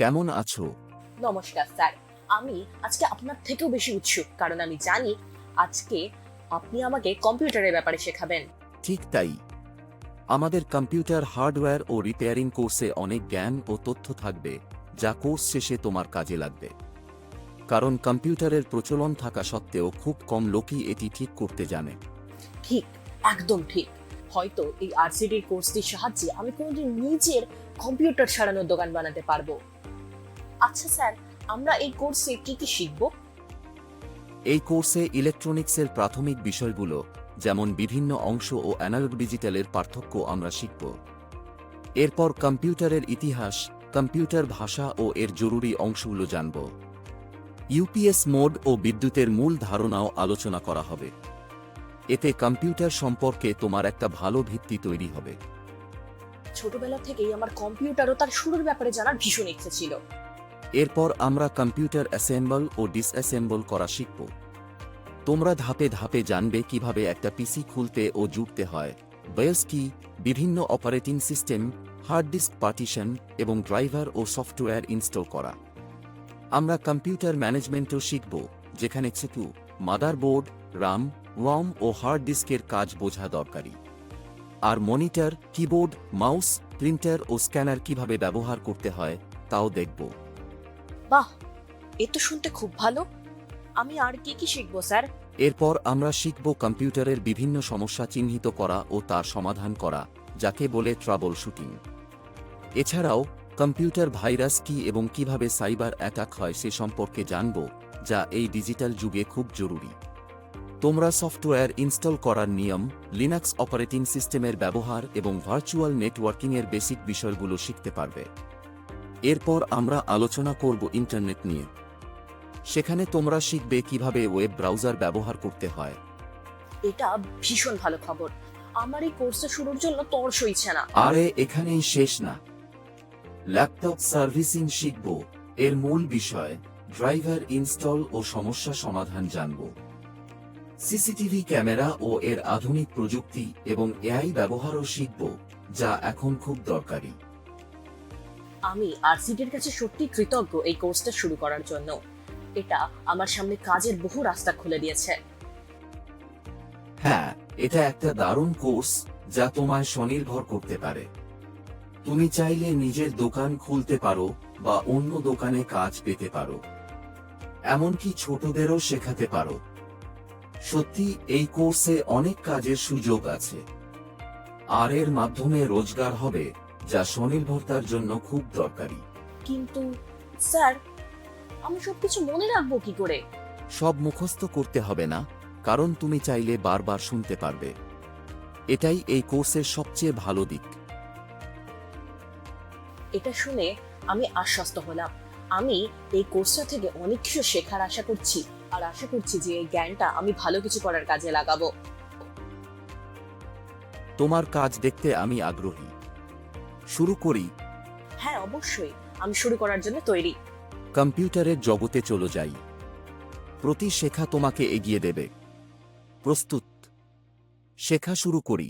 কেমন আছো? নমস্কার স্যার। আমি আজকে আপনার থেকেও বেশি উৎসুক, কারণ আমি জানি আজকে আপনি আমাকে কম্পিউটারের ব্যাপারে শেখাবেন। ঠিক তাই। আমাদের কম্পিউটার হার্ডওয়্যার ও রিপেয়ারিং কোর্সে অনেক জ্ঞান ও তথ্য থাকবে, যা কোর্স শেষে তোমার কাজে লাগবে। কারণ কম্পিউটারের প্রচলন থাকা সত্ত্বেও খুব কম লোকই এটি ঠিক করতে জানে। ঠিক, একদম ঠিক। হয়তো এই আরসিডির কোর্সটির সাহায্যে আমি কোনোদিন নিজের কম্পিউটার সারানোর দোকান বানাতে পারবো। আচ্ছা স্যার, আমরা এই কোর্সে কি কি শিখবো? এই কোর্সে ইলেকট্রনিক্সের প্রাথমিক বিষয়গুলো, যেমন বিভিন্ন অংশ ও অ্যানালগ ডিজিটালের পার্থক্য আমরা শিখব। এরপর কম্পিউটারের ইতিহাস, কম্পিউটার ভাষা ও এর জরুরি অংশগুলো জানব। ইউপিএস মোড ও বিদ্যুতের মূল ধারণাও আলোচনা করা হবে। এতে কম্পিউটার সম্পর্কে তোমার একটা ভালো ভিত্তি তৈরি হবে। ছোটবেলা থেকেই আমার কম্পিউটার ও তার শুরুর ব্যাপারে জানার ভীষণ ইচ্ছে ছিল। এরপর আমরা কম্পিউটার অ্যাসেম্বল ও ডিসঅ্যাসেম্বল করা শিখব। তোমরা ধাপে ধাপে জানবে কিভাবে একটা পিসি খুলতে ও জুড়তে হয়, বায়োস কি, বিভিন্ন operating system, hard disk partition এবং ড্রাইভার ও সফটওয়্যার ইনস্টল করা। আমরা কম্পিউটার ম্যানেজমেন্টও শিখব, যেখানে সিপিইউ, মাদারবোর্ড, রাম, রম ও হার্ড ডিস্কের কাজ বোঝা দরকারি। আর মনিটর, কিবোর্ড, মাউস, প্রিন্টার ও স্ক্যানার কিভাবে ব্যবহার করতে হয় তাও দেখব। বাহ, এ তো শুনতে খুব ভালো। আমি আর কি কি শিখবো স্যার? এরপর আমরা শিখব কম্পিউটারের বিভিন্ন সমস্যা চিহ্নিত করা ও তার সমাধান করা, যাকে বলে ট্রাবল শুটিং। এছাড়াও কম্পিউটার ভাইরাস কি এবং কিভাবে সাইবার অ্যাটাক হয় সে সম্পর্কে জানব, যা এই ডিজিটাল যুগে খুব জরুরি। তোমরা সফটওয়্যার ইনস্টল করার নিয়ম, লিনাক্স অপারেটিং সিস্টেমের ব্যবহার এবং ভার্চুয়াল নেটওয়ার্কিংয়ের বেসিক বিষয়গুলো শিখতে পারবে। এরপর আমরা আলোচনা করব ইন্টারনেট নিয়ে। সেখানে তোমরা শিখবে কিভাবে ওয়েব ব্রাউজার ব্যবহার করতে হয়। এটা ভীষণ ভালো খবর। আমার এই কোর্সটা শুরুর জন্য তর সইছে না। আরে এখানেই শেষ না, ল্যাপটপ সার্ভিসিং শিখব। এর মূল বিষয়, ড্রাইভার ইনস্টল ও সমস্যা সমাধান জানব। সিসিটিভি ক্যামেরা ও এর আধুনিক প্রযুক্তি এবং এআই ব্যবহারও শিখব, যা এখন খুব দরকারি। আমি আরসিডির কাছে সত্যি কৃতজ্ঞ এই কোর্সটা শুরু করার জন্য। এটা আমার সামনে কাজের বহু রাস্তা খুলে দিয়েছে। হ্যাঁ, এটা একটা দারুণ কোর্স, যা তোমায় স্বনির্ভর করতে পারে। তুমি চাইলে নিজের দোকান খুলতে পারো বা অন্য দোকানে কাজ পেতে পারো, এমনকি ছোটদেরও শেখাতে পারো। সত্যি এই কোর্সে অনেক কাজের সুযোগ আছে, আর এর মাধ্যমে রোজগার হবে, যা স্বনির্ভরতার জন্য খুব দরকারি। কিন্তু স্যার, আমি সবকিছু মনে রাখবো কি করে? সব মুখস্থ করতে হবে না, কারণ তুমি চাইলে বারবার শুনতে পারবে। এটাই এই কোর্সের সবচেয়ে ভালো দিক। এটা শুনে আমি আশ্বস্ত হলাম। আমি এই কোর্সটা থেকে অনেক কিছু শেখার আশা করছি, আর আশা করছি যে এই জ্ঞানটা আমি ভালো কিছু করার কাজে লাগাবো। তোমার কাজ দেখতে আমি আগ্রহী। শুরু করি। হ্যাঁ, অবশ্যই, আমি শুরু করার জন্য তৈরি। কম্পিউটারের জগতে চলে যাই। প্রতি শেখা তোমাকে এগিয়ে দেবে। প্রস্তুত? শেখা শুরু করি।